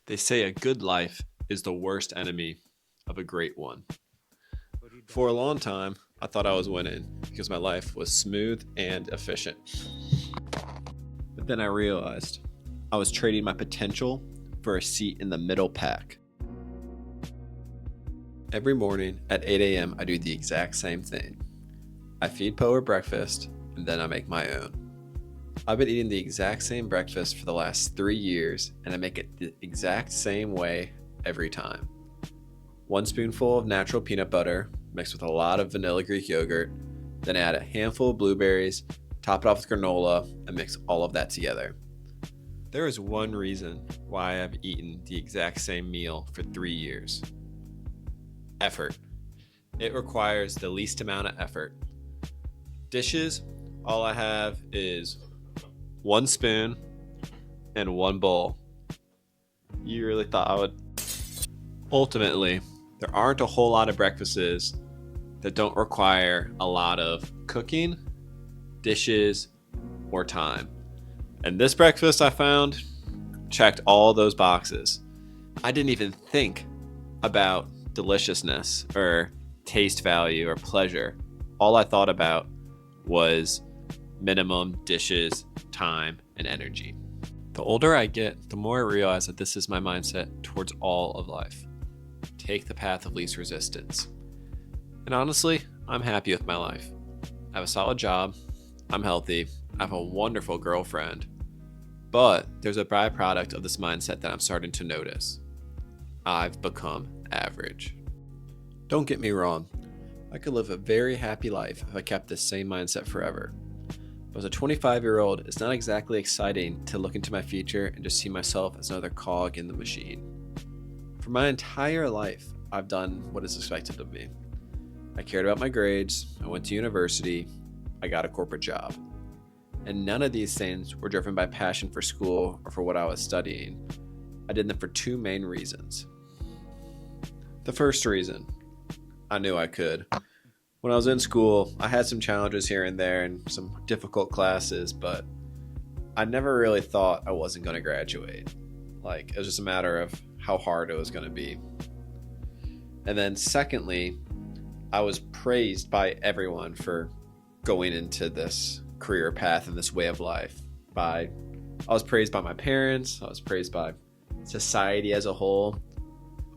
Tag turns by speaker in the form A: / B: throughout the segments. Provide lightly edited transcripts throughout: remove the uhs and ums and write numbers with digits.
A: They say a good life is the worst enemy of a great one. For a long time, I thought I was winning because my life was smooth and efficient. But then I realized I was trading my potential for a seat in the middle pack. Every morning at 8 a.m., I do the exact same thing. I feed Poe her breakfast, and then I make my own. I've been eating the exact same breakfast for the last 3 years, and I make it the exact same way every time. 1 spoonful of natural peanut butter mixed with a lot of vanilla Greek yogurt, then add a handful of blueberries, top it off with granola, and mix all of that together. There is one reason why I've eaten the exact same meal for 3 years. Effort. It requires the least amount of effort. Dishes, all I have is 1 spoon and 1 bowl. You really thought I would? Ultimately, there aren't a whole lot of breakfasts that don't require a lot of cooking, dishes, or time. And this breakfast I found checked all those boxes. I didn't even think about deliciousness or taste value or pleasure. All I thought about was minimum dishes, time, and energy. The older I get, the more I realize that this is my mindset towards all of life. Take the path of least resistance. And honestly, I'm happy with my life. I have a solid job, I'm healthy, I have a wonderful girlfriend, but there's a byproduct of this mindset that I'm starting to notice. I've become average. Don't get me wrong, I could live a very happy life if I kept this same mindset forever. But as a 25-year-old, it's not exactly exciting to look into my future and just see myself as another cog in the machine. For my entire life, I've done what is expected of me. I cared about my grades, I went to university, I got a corporate job. And none of these things were driven by passion for school or for what I was studying. I did them for 2 main reasons. The first reason, I knew I could. When I was in school, I had some challenges here and there and some difficult classes, but I never really thought I wasn't going to graduate. It was just a matter of how hard it was going to be. And then secondly, I was praised by everyone for going into this career path and this way of life. I was praised by my parents, I was praised by society as a whole.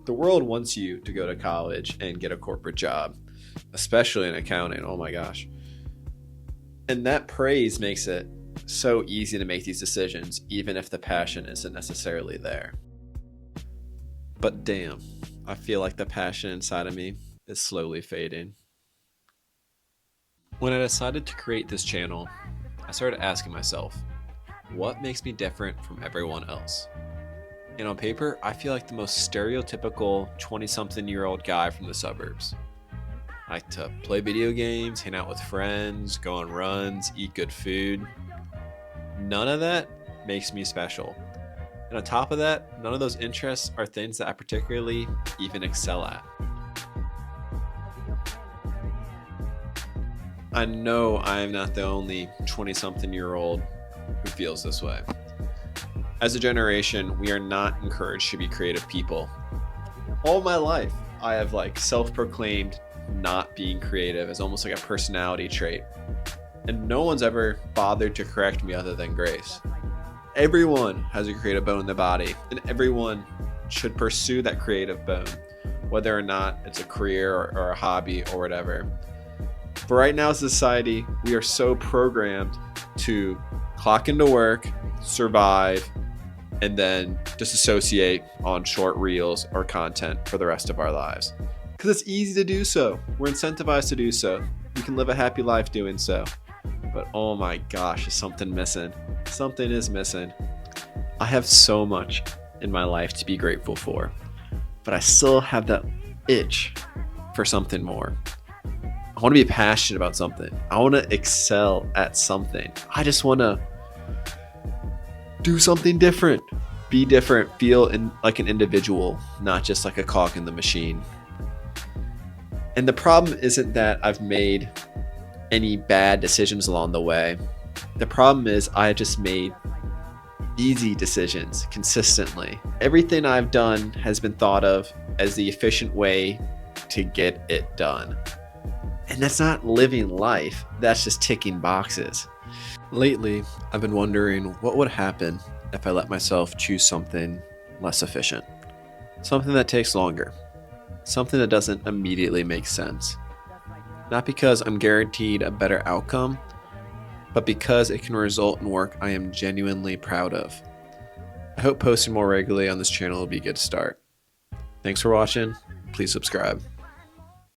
A: The world wants you to go to college and get a corporate job, especially in accounting. Oh my gosh. And that praise makes it so easy to make these decisions, even if the passion isn't necessarily there. But damn, I feel like the passion inside of me is slowly fading. When I decided to create this channel, I started asking myself, what makes me different from everyone else? And on paper, I feel like the most stereotypical 20-something-year-old guy from the suburbs. I like to play video games, hang out with friends, go on runs, eat good food. None of that makes me special. And on top of that, none of those interests are things that I particularly even excel at. I know I am not the only 20-something-year-old who feels this way. As a generation, we are not encouraged to be creative people. All my life, I have self-proclaimed not being creative as almost like a personality trait. And no one's ever bothered to correct me other than Grace. Everyone has a creative bone in their body, and everyone should pursue that creative bone, whether or not it's a career or a hobby or whatever. But right now, society, we are so programmed to clock into work, survive, and then disassociate on short reels or content for the rest of our lives. Because it's easy to do so. We're incentivized to do so. We can live a happy life doing so. But oh my gosh, is something missing. Something is missing. I have so much in my life to be grateful for, but I still have that itch for something more. I want to be passionate about something. I want to excel at something. I just want to do something different, be different, feel like an individual, not just like a cog in the machine. And the problem isn't that I've made any bad decisions along the way. The problem is I just made easy decisions consistently. Everything I've done has been thought of as the efficient way to get it done. And that's not living life, that's just ticking boxes. Lately, I've been wondering what would happen if I let myself choose something less efficient, something that takes longer, something that doesn't immediately make sense. Not because I'm guaranteed a better outcome, but because it can result in work I am genuinely proud of. I hope posting more regularly on this channel will be a good start. Thanks for watching. Please subscribe.